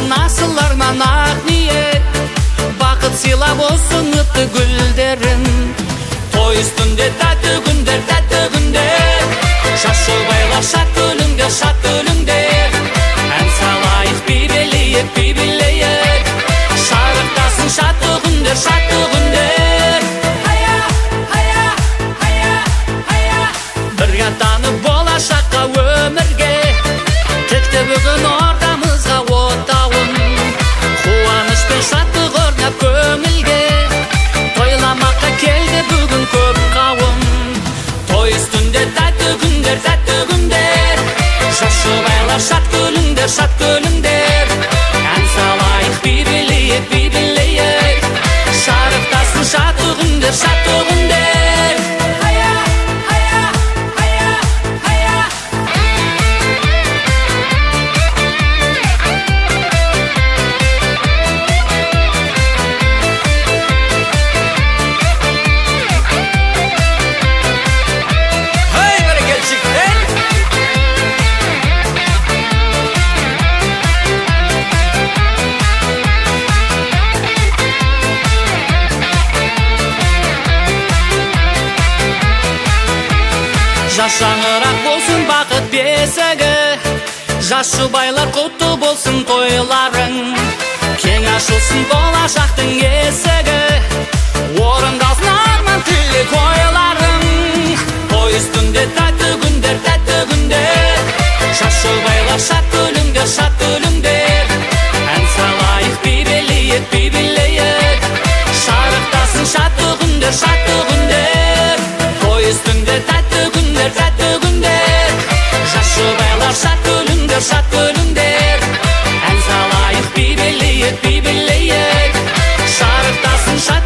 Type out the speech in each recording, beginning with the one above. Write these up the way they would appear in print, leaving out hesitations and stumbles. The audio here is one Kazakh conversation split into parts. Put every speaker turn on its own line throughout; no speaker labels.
болсын асыларман ақ ниет, бақыт сыйлап осы үмітті гүлдерін. Той үстінде тәтті күндер, тәтті күндер, жас жұбайлар шат күліңдер, шат күліңдер. Ән салайық, би билейік, шарықтасын шатты күндер, шатты күндер. Бірге танып болашаққа өмірге, тікті бүгін ордамызға отауын. Қуаныш пен шаттық орнап көңілге, тойламаққа келді бүгін көп қауым. Той үстінде тәтті күндер, жас жұбайлар шат күліңдер, шат күліңдер. Ән салайық, би билейік, шарықтасын шатты күндер, шатты күндер. Жас шаңырақ болсын бақыт бесігі, жас жұбайлар құтты болсын тойларың. Кең ашылсын болашақтың есігі, орындалсын арман тілек ойларың. Той үстінде тәтті күндер, жас жұбайлар шат күліңдер, шат күліңдер. Ән салайық, би билейік, шарықтасын шатты күндер, шатты күндер. Той үстінде тәтті күндер, жас жұбайлар шат күліңдер, шат күліңдер. Ән салайық, би билейік, шарықтасын шат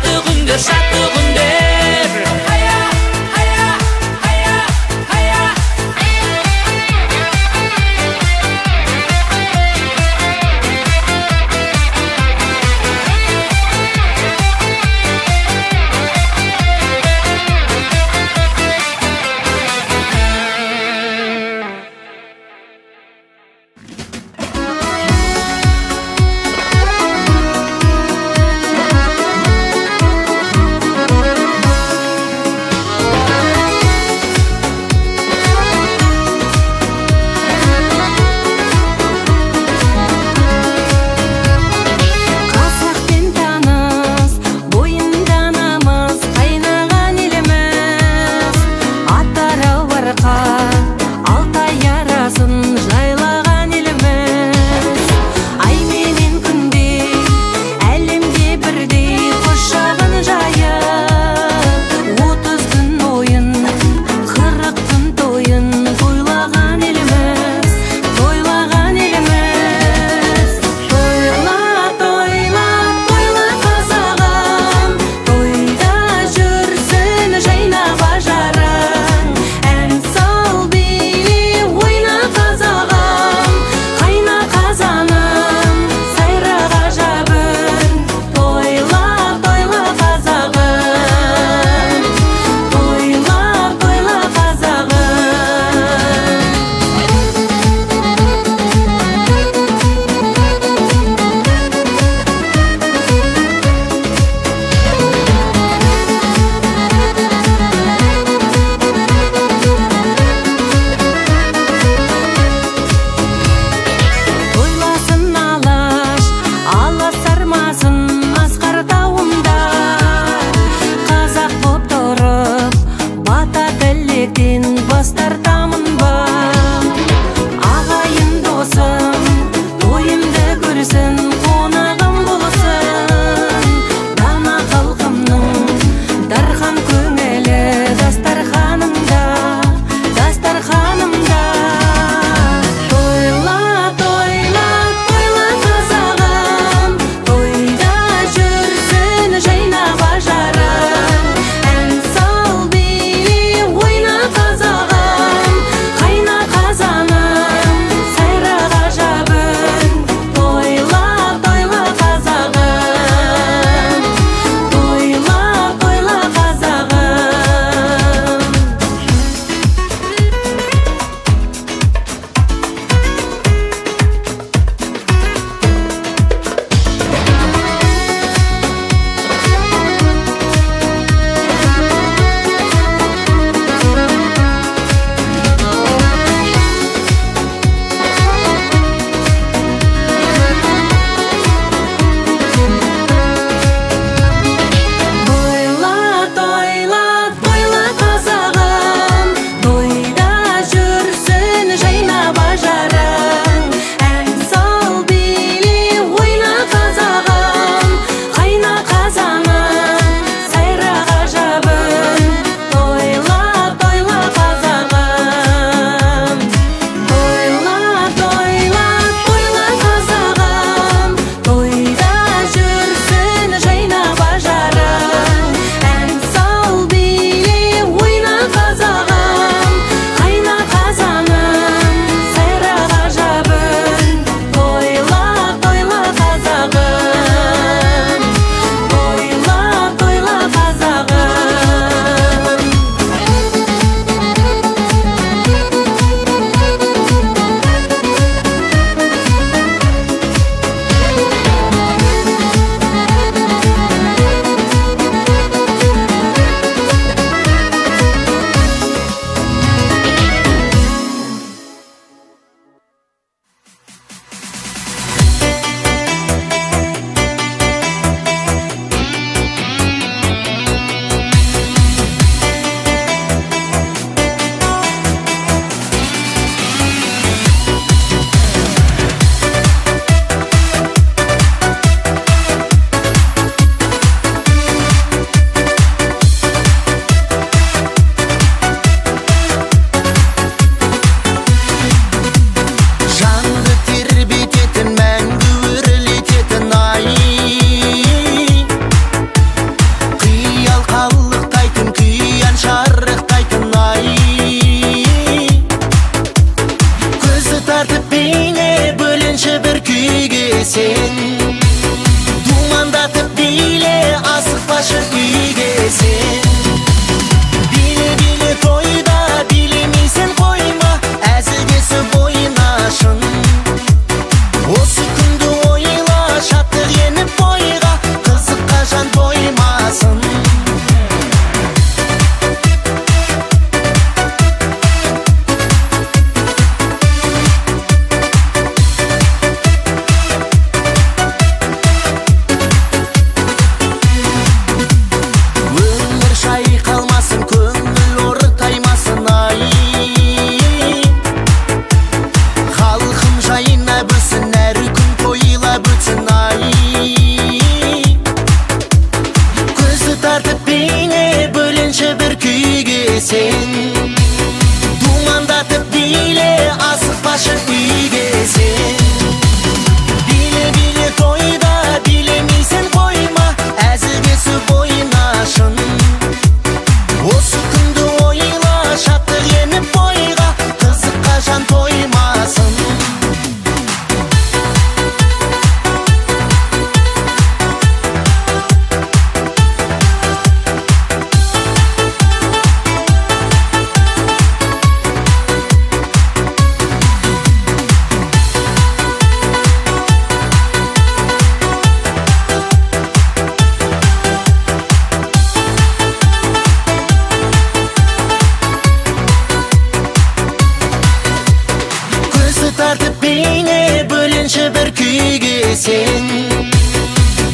сен.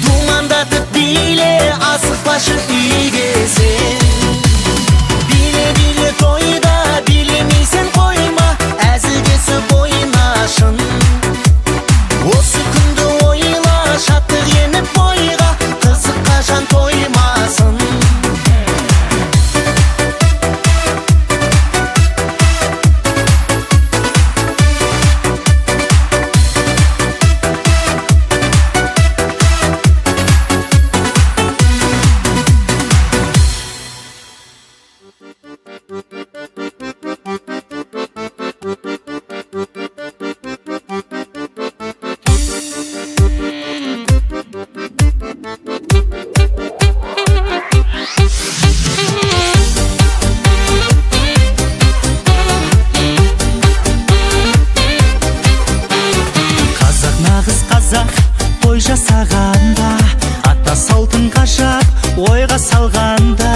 Думандатып биле асықпашы үйге сен. Биле тойда билемейсен қойма, әзілдесіп ойнашын. Осы күнді ойла, шаттық еніп бойға, қызық қашан тоймасын. Той жасағанда, ата салтын қашап, ойға салғанда,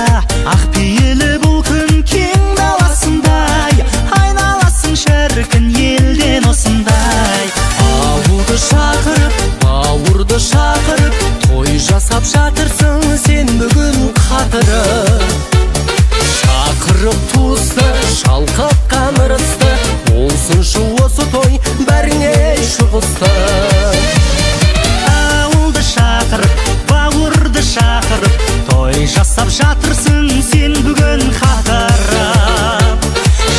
ақ пейілі бұл күн кең даласындай, айналасын шіркін елден осындай. Ауылды шақырып, бауырды шақырып, той жасап жатырсың сен бүгін қатырып. Шақырып туысты, шалқатқан ырысты, болсыншы осы той бәріңе шығысты. Бауырды шақырып, той жасап жатырсың сен бүгін қатырып.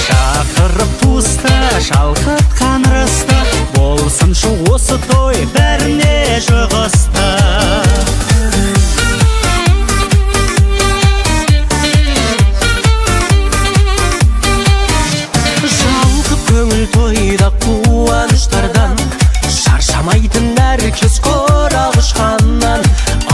Шақырып туысты, шалқатқан ырысты, болсыншы осы той бәріне жұғысты. Жалқып көңіл тойда қуаныштардан, шаршамайтын әркез қорал ұшқаннан.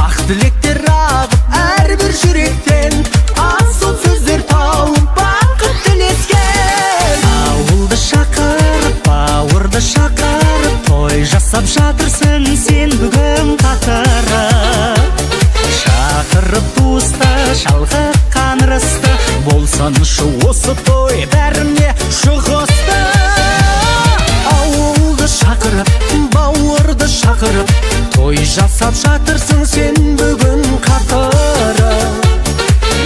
Ақ тілектер ағып әрбір жүректен, асыл сөздер тауып бақыт тілескен. Ауылды шақырып, бауырды шақырып, той жасап жатырсың сен бүгін қатырып. Шақырып туысты, шалқатқан ырысты, болсыншы осы той бәріне жұғысты. Ауылды шақырып, бауырды шақырып, той жасап жатырсың сен бүгін қатырып.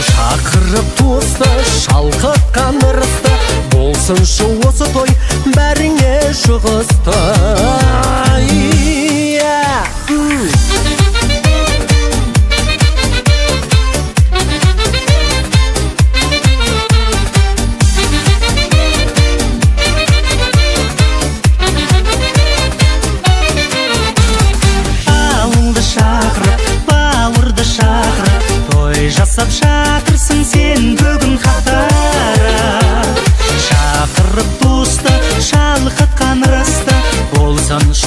Шақырып туысты, шалқатқан ырысты, болсыншы осы той бәріңе жұғысты. Жасап жатырсың сен бүгін қатырып. Шақырып туысты, шалқатқан ырысты, болсыншы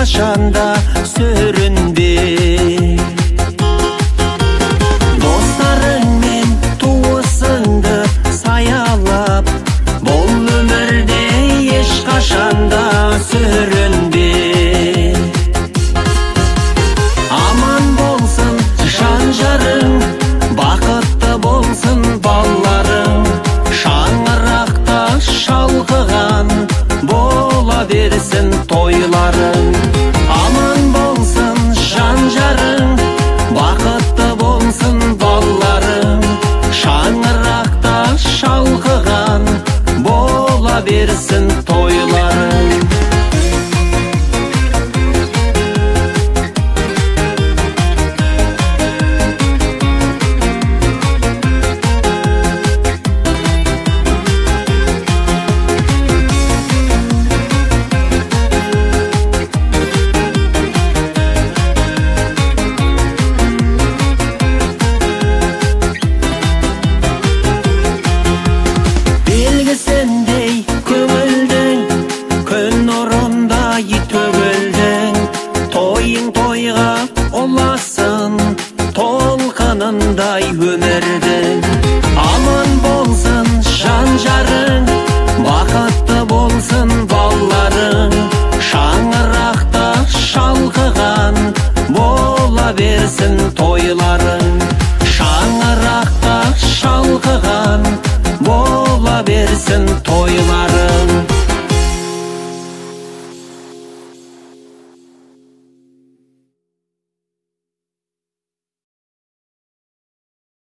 кашанда сөрүнбе. Достарың мен туысыңды саялап, бұл өмірде еш қашанда сөрүнбе. Аман болсын жан жарың, бақытты болсын балаларың, шаңырақта шалқыған бола берсін тойларың. Аман болсын жан жарың, бақытты болсын балаларың, шаңырақта шалқыған бола берсін тойларың. Белгісіндей көңілдің, күн нұрындай төгілдің, тойың тойға оласын, толқынындай өмірдің. Аман болсын жан жарың, бақытты болсын балаларың, шаңырақта шалқыған бола берсін тойларың. Шаңырақта шалқыған бола берсін тойларың.